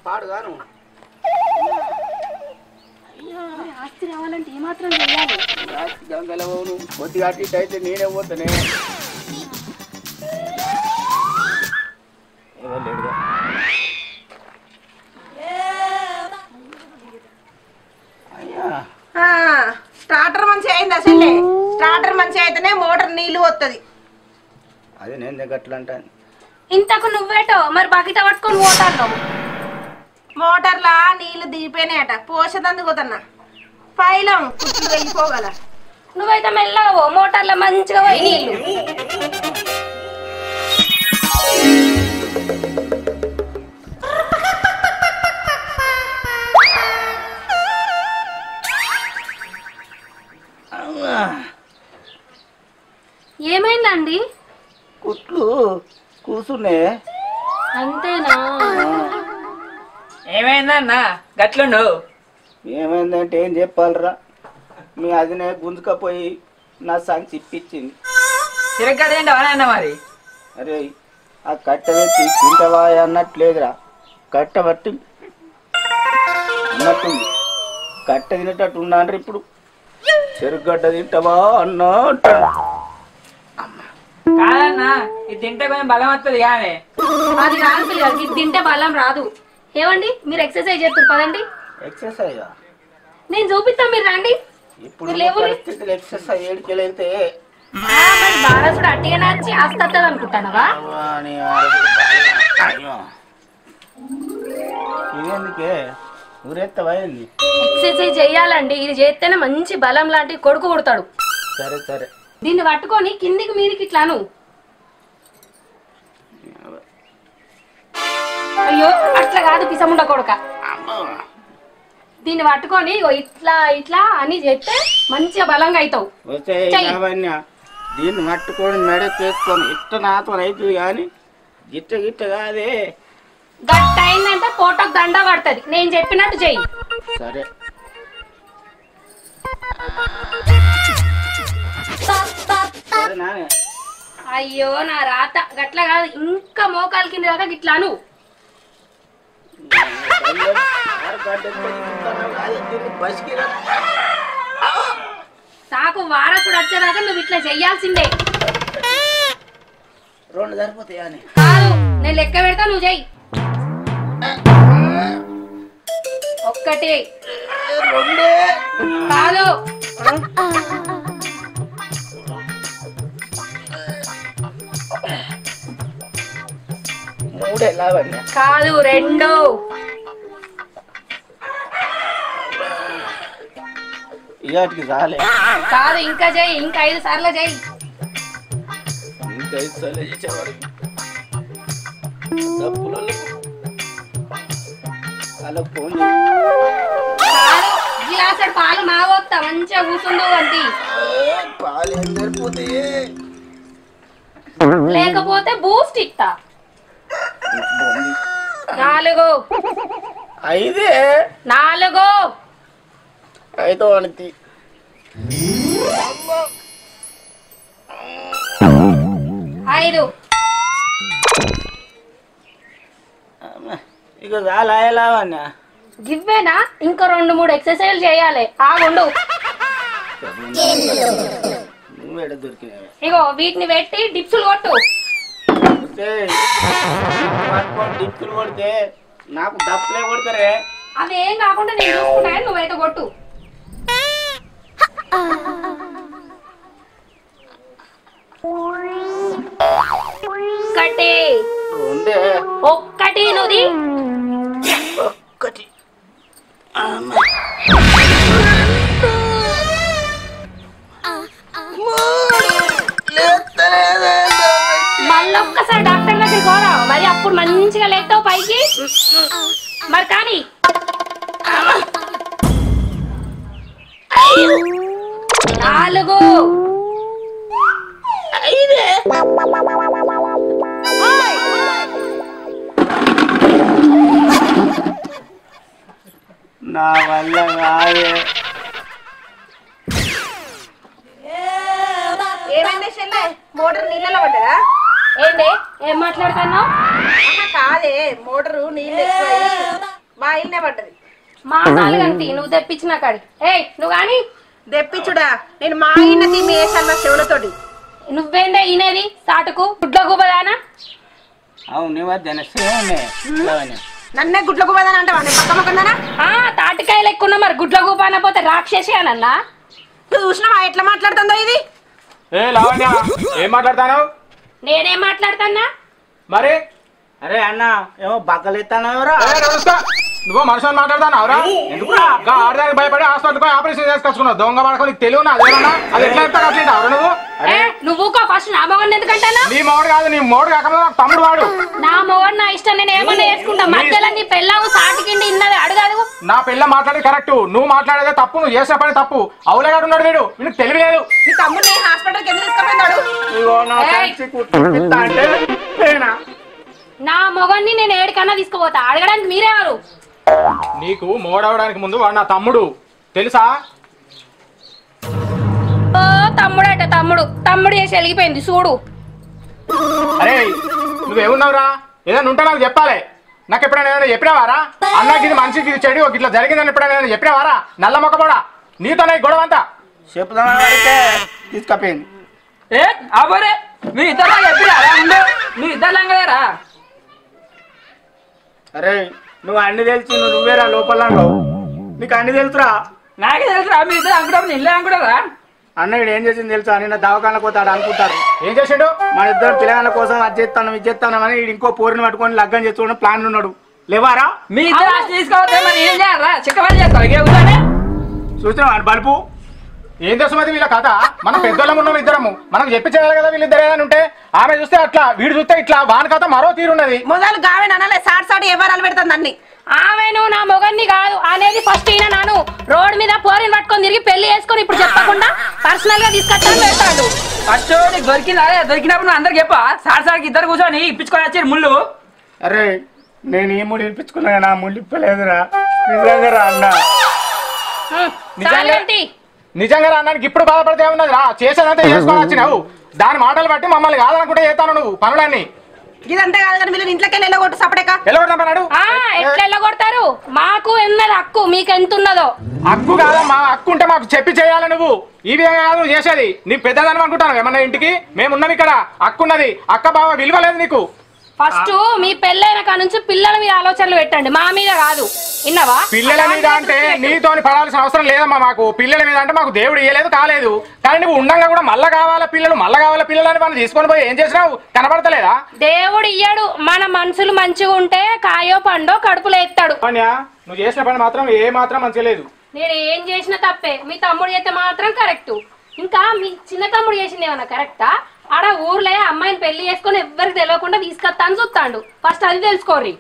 పాడుగాను ఆస్తి రావాలంటే ఏమాత్రం చేయాలి? గంగలవను కొద్దిగా అటు ఇటు అయితే నేనే పోతానే. స్టార్టర్ మంచిగా అయింది అసలే. స్టార్టర్ మంచిగా అయితేనే మోటార్ నీళ్లు వస్తుంది. అది నేను దగ్గట్లు అంటాను. ఇంతకు నువ్వేటో మరి బకెట్ పట్టుకొని పోతాను. మోటార్లా నీళ్లు దిగిపోయినాయట, పోసేదందుకు పోతున్నా. పైలం కుట్లు వెళ్ళిపోగల. నువ్వైతే మెల్లగా మోటార్లో మంచిగా పోయి నీళ్ళు. ఏమైందండి? కుట్లు కూసునే. అంతేనా? ఏమైందన్నా గట్లుండు? ఏమైందంటే ఏం చెప్పాలరా, మీ అదినే గుంజుకపోయి నా సంచి ఇప్పించింది. తిరగదేంటవా అన్న మరి? అరే ఆ కట్ట పెట్టి తింటవా అన్నట్లేదురా, కట్ట పట్టి అన్నట్టుంది. కట్ట తినేటట్టు ఉన్నాండ్రు. ఇప్పుడు చెరుగడ్డ తింటవా అన్నా అంటాడు. కాదన్నా ఇది తింటే కొంచెం బలం వస్తుంది కానీ అది కాదు పిల్లలు, ఇది తింటే బలం రాదు. ఏమండి మీరు ఎక్సర్సైజ్ చేస్తారు పదండి. ఎక్సర్సైజ్ నేను చూపిస్తాను, మీరు రండి. ఇప్పుడు పరిస్థితులు ఎక్సర్సైజ్ ఏడికెళ్తే మరి బారసుడు అట్టిగా నచ్చి అస్తది అనుకుంటానవా? ఇదేందుకే ఊరెత్తవైంది. ఎక్సర్సైజ్ చెయ్యాలండి, ఇది చేస్తేనే మంచి బలం లాంటి కొడుకు కొడతాడు. సరే సరే, దీన్ని పట్టుకొని కిందికి మీదికి ఇట్లాను. అయ్యో అట్లా కాదు పిసముండ కొడక. దీన్ని పట్టుకొని ఇట్లా ఇట్లా అని చేస్తే మంచిగా బలంగా అవుతావు. దీన్ని పట్టుకొని మెడ చేసుకొని ఇట్ట నాతో అవుతుంది కానీ గిట్ట గిట్ట కాదే. గట్ట అయిందంటే ఫోటోకి దండ పడుతుంది. నేను చెప్పినట్టు చెయ్యి. సరే అయ్యో నా రాత గట్ల కాదు, ఇంకా మోకాలు కింద దాకా గిట్లాను. నాకు వారసుడు వచ్చేదాకా నువ్వు ఇట్లా చెయ్యాల్సిందే. రెండు సరిపోతాయా? కాదు, నేను లెక్క పెడతా, నువ్వు చెయ్యి. ఒక్కటి కాదు, మూడే లావణ్య కాదు, రెండు. ఇవాటికి చాలే. కాదు, ఇంకా చెయ్యి, ఇంకా 5 సార్లు చెయ్యి. ఇంకా 5 సార్లు చేసేవాడు డబ్బులు అలా ఫోన్ కాదు, గ్లాసెడు పాలు మావోస్తా, మంచిగా కూర్చుండు అంతి. పాలు ఏం సరిపోతాయి? లేకపోతే బూస్ట్ ఇస్తా. 4 5 4 5 అనితి 5 ఇక చాలా లావణ్య. గివ్వేనా? ఇంకా 2-3 ఎక్సర్సైజ్ చేయాలి. ఆగుండు. నువ్వేడ దొరికినావు? ఇగో వీటిని పెట్టి డిప్సులు కొట్టు. డిప్పులు కొడితే నాకు డప్పులే కొడతారే. అవి ఏం కాకుండా నేను చూసుకుంటా, నువ్వైతే కొట్టు. ఒక్కటి ఒక్కటి నువ్వు ఒక్కటి మళ్ళొక్కసారి డాక్టర్ దగ్గరికి పోరా, మరి అప్పుడు మంచిగా లేస్తావు పైకి. మరి కానీ 4 నా వల్ల కాదే. మోటార్ నీళ్ళలో పడ్డదా? ఏందే ఏం మాట్లాడుతున్నావు? కాదే, మోటారు నీళ్ళు ఎక్కువ బాయిల్నే పడ్డది. మా నాలుగంటి నువ్వు తెప్పించిన కాడి. ఏయ్ నువ్వు కానీ తెప్పించుడా, నేను మా ఇన్న తిమ్మి వేసాను చెవులతోటి. నువ్వేందే ఈనేది సాటుకు గుడ్ల గుబదానా? అవును మధ్యాహ్నం నన్నే గుడ్ల గుబదని అంటావా? పక్క పక్కన తాటికాయలు ఎక్కువ మరి గుడ్ల గుబాన పోతే రాక్షసి అనన్నా. నువ్వు చూసినావా ఎట్లా మాట్లాడుతుందో ఇది? ఏ లావణ్య ఏం మాట్లాడతాను? నేనేం మాట్లాడుతున్నా మరి అరే అన్న ఏమో బక్కలు ఎత్తానవరా? నువ్వు మనుషులు మాట్లాడతానవరా? ఆడదానికి భయపడి హాస్పిటల్ పోయి ఆపరేషన్ చేసుకొచ్చుకున్నావు. దొంగ పడక తెలియనా? అదేమన్నా అది ఎట్లా చెప్తా అట్లా నువ్వు? నువ్వు ఫస్ట్ నా మొగన్ ఎందుకంటానా? నీ మొగడు కాదు, నీ మొగడు కాకుండా తమ్ముడు వాడు. నా మొగడు నా ఇష్టం, నేను ఏమన్నా చేసుకుంటా. మధ్యలో నీ పెళ్ళాము సాటికిండి ఇన్నది అడగదు. నా పిల్ల మాట్లాడేది కరెక్ట్, నువ్వు మాట్లాడేదే తప్పు. నువ్వు చేసే పని తప్పు. అవులేగాడు ఉన్నాడు వీడు, నీకు తెలియలేదు. నీ తమ్ముడిని హాస్పిటల్కి ఎందుకు తీసుకుపోయినాడు? నా మొగన్ని నేను ఏడికన్నా తీసుకుపోతా. అడగడానికి మీరెవరు? నీకు మోడవడానికి ముందు వాడు నా తమ్ముడు తెలుసా? ఓ తమ్ముడట తమ్ముడు చేసి వెలిగిపోయింది చూడు. అరే నువ్వేమున్నావురా? ఏదైనా ఉంటే నాకు చెప్పాలి. నాకు ఎప్పుడైనా ఏమైనా చెప్పినావారా? అన్నకి ఇది మనిషికి ఇది చెడు ఇట్లా జరిగిందని ఎప్పుడైనా ఏమైనా చెప్పినావారా? నల్ల మొక్క కూడా నీతోనే గొడవ అంతా చెప్తానంటే తీసుకపోయింది. ఏ అవరే మీ ఇద్దరు చెప్పిరా? మీ ఇద్దరు లంగలేరా? అరే నువ్వు అన్ని తెలిసి నువ్వేరా లోపల నీకు అన్ని తెలుసురా? నాకే తెలుసురా. మీ ఇద్దరు అనుకుంటా ఇల్లే అనుకుంటారా? అన్న ఇక్కడ ఏం చేసింది తెలుసా? నిన్న దవాఖానకు పోతాడు అనుకుంటారు. ఏం చేసిండు? మన ఇద్దరు పిల్లగాళ్ళ కోసం అది చేస్తాను ఇది చేస్తాను అని ఇంకో పోరిని పట్టుకొని లగ్గం చేసుకోవడం ప్లాన్ ఉన్నాడు. లేవారా? మీ ఇద్దరు ఆస్తి తీసుకోవద్దే మరి ఏం చేయాలరా? చిక్కపడి చేస్తావు చూసినా బలుపు ఏం తెలుసు మరి వీళ్ళ కథ? మనం పెద్దోళ్ళం ఉన్నాం ఇద్దరము, మనకు చెప్పి చేయాలి కదా. వీళ్ళిద్దరు ఏదైనా ఉంటే ఆమె చూస్తే అట్లా, వీడు చూస్తే ఇట్లా, వాని కథ మరో తీరున్నది. మొదలు గావే నన్నలే సాటి ఎవరాలు పెడుతుంది అన్ని. ఆమెను నా మొగన్ని కాదు అనేది ఫస్ట్ ఈయన నాను రోడ్ మీద పోరిని పట్టుకొని తిరిగి పెళ్లి చేసుకొని ఇప్పుడు చెప్పకుండా పర్సనల్ గా తీసుకొచ్చాను పెడతాడు. ఫస్ట్ నీకు దొరికిందా? దొరికినప్పుడు నువ్వు అందరికి చెప్పా. సాడికి ఇద్దరు కూర్చొని ఇప్పించుకొని వచ్చారు ముళ్ళు. అరే నేను ఈ ముడి ఇప్పించుకున్నా, నా ముళ్ళు ఇప్పలేదురా. నిజంగా రా అన్న, నిజంగా అన్నానికి ఇప్పుడు బాధపడితే ఉన్నది రా. చేసేదంతా చేసుకొని వచ్చినావు. దాని మాటలు బట్టి మమ్మల్ని కాదనుకుంటే చేస్తాను నువ్వు పనులన్నీ. ఇదంతా కాదు కానీ వీళ్ళని ఇంట్లోకి వెళ్ళగొట్టు సపడేక. వెళ్ళగొడతాడు. ఎట్లా వెళ్ళగొడతారు? మాకు ఎన్నది హక్కు, మీకు ఎంత ఉన్నదో. హక్కు కాదమ్మా, హక్కు ఉంటే మాకు చెప్పి చేయాలి. నువ్వు ఈ విధంగా కాదు నువ్వు చేసేది. నీ పెద్దదాని అనుకుంటాను ఏమన్నా ఇంటికి. మేమున్నాం ఇక్కడ, హక్కు ఉన్నది. అక్క బావ విలువ లేదు నీకు. ఫస్ట్ మీ పెళ్ళైన కాడ నుంచి పిల్లల మీద ఆలోచనలు పెట్టండి, మా మీద కాదు. విన్నావా? పిల్లల మీద అంటే నీతోని పడాల్సిన అవసరం లేదమ్మా మాకు. పిల్లల మీద అంటే మాకు దేవుడు ఇయ్యలేదు కాలేదు. కానీ నువ్వు ఉండంగా కూడా మళ్ళా కావాలా పిల్లలు అని మనం తీసుకొని పోయి ఏం చేసినావు? కనబడతలేదా? దేవుడు ఇయ్యాడు. మన మనసులు మంచిగా ఉంటే కాయో పండో కడుపులో ఎత్తాడు. నువ్వు చేసిన పని మాత్రం ఏ మాత్రం మంచిగా లేదు. నేను ఏం చేసిన తప్పే, మీ తమ్ముడు చేస్తే మాత్రం కరెక్ట్. ఇంకా మీ చిన్న తమ్ముడు చేసింది ఏమన్నా కరెక్టా? ఆడ ఊర్లో అమ్మాయిని పెళ్లి చేసుకుని ఎవ్వరికి తెలియకుండా తీసుకొస్తా అని చూస్తాడు. ఫస్ట్ అది తెలుసుకోర్రి.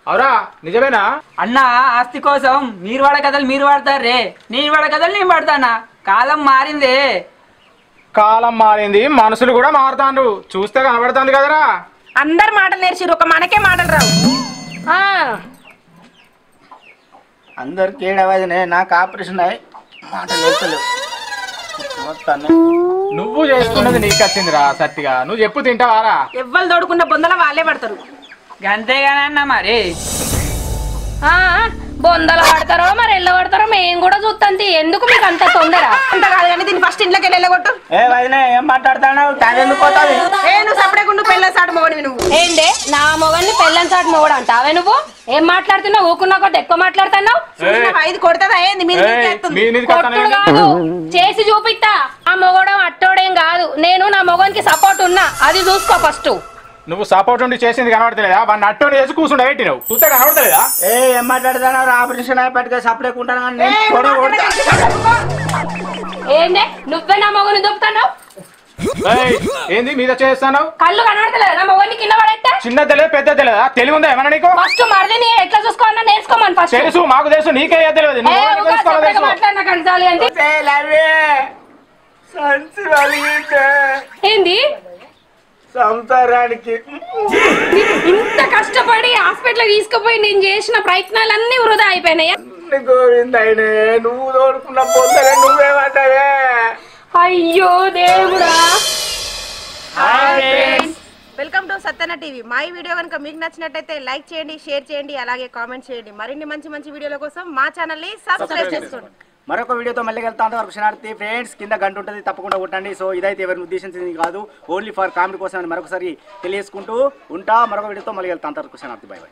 అవురా నిజమేనా? అన్న ఆస్తి కోసం మీరు వాడే కథలు మీరు వాడతారే, నేను వాడే కథలు నేను వాడతానా? కాలం మారిందే. కాలం మారింది, మనుషులు కూడా మారుతాండ్రు. చూస్తే కనబడుతుంది కదరా. అందరు మాటలు నేర్చిరు, ఒక మనకే మాటలు రావు. అందరికి ఏడవదినే, నాకు ఆపరేషన్ అయ్యి మాటలు వెళ్తలేవు. నువ్వు చేసుకున్నది నీకు వచ్చిందిరా సత్తిగా. నువ్వు చెప్పు తింటావారా? ఎవ్వరు తోడుకున్న బొందల వాళ్ళే పడతారు. అంతేగానన్నా మరి. బొందలు పడతారో మరి ఎల్ల పడతారో మేము కూడా చూస్తాం. ఎందుకు మీకు అంత తొందర? అంత కాదు కానీ దీన్ని ఫస్ట్ ఇంట్లోకి వెళ్ళగొట్టు. ఏ వదినే ఏం మాట్లాడతాను? ఎందుకు పోతావి? నువ్వు సపడేకుండా పెళ్ళ సాటు మొగడివి నువ్వు. ఏందే నా మొగన్ని పెళ్ళని సాటి మొగడు అంటావే నువ్వు? ఏం మాట్లాడుతున్నావు? ఊకున్నా కొద్ది ఎక్కువ మాట్లాడుతున్నావు. ఇది కొడతా ఏంది? కొట్టుడు కాదు, చేసి చూపిస్తా. ఆ మొగడం అట్టోడేం కాదు. నేను నా మొగనికి సపోర్ట్ ఉన్నా, అది చూసుకో ఫస్ట్. నువ్వు సపోర్ట్ ఉండి చేసింది కనబడతలేదా? వాడిని అట్టోని చేసి కూర్చుండే పెట్టి నువ్వు చూస్తే కనబడతలేదా? ఏం మాట్లాడతాను? ఆపరేషన్ అయిపోయి సపరేకుంటాను. ఏందే నువ్వే నా మొగని దొప్పుతావు? ఏంది మీద చేస్తాను? కళ్ళు కనబడతలేదా నా మొగని కింద పడేస్తే? చిన్న తెలియదు పెద్ద తెలియదా? తెలివి ఉందా ఏమన్నా నీకు? ఫస్ట్ మరిది ఎట్లా చూసుకోవాలన్నా నేర్చుకోమని ఫస్ట్. తెలుసు మాకు తెలుసు, నీకే తెలియదు. ఏంది సంసారానికి ఇంత కష్టపడి హాస్పిటల్ తీసుకుపోయి నేను చేసిన ప్రయత్నాలన్నీ వృధా అయిపోయినాయా? గోవిందైనే నువ్వు తోడుకున్న పొందలే నువ్వేమంటావే? అయ్యో దేవుడా, వెల్కమ్ టు సత్తన్న టీవీ. మా ఈ వీడియో కనుక మీకు నచ్చినట్టయితే లైక్ చేయండి, షేర్ చేయండి, అలాగే కామెంట్ చేయండి. మరిన్ని మంచి మంచి వీడియోల కోసం మా ఛానల్ ని సబ్స్క్రైబ్ చేసుకోండి. మరొక వీడియోతో మళ్ళీ వెళ్తా వరకు శనార్థి ఫ్రెండ్స్. కింద గంట ఉంటుంది, తప్పకుండా కొట్టండి. సో ఇదైతే ఎవరిని ఉద్దేశించింది కాదు, ఓన్లీ ఫర్ కామెడీ కోసం అని మరొకసారి తెలియజేసుకుంటూ ఉంటా. మరొక వీడియోతో మళ్ళీ వెళ్తా వరకు శనార్థి. Bye by.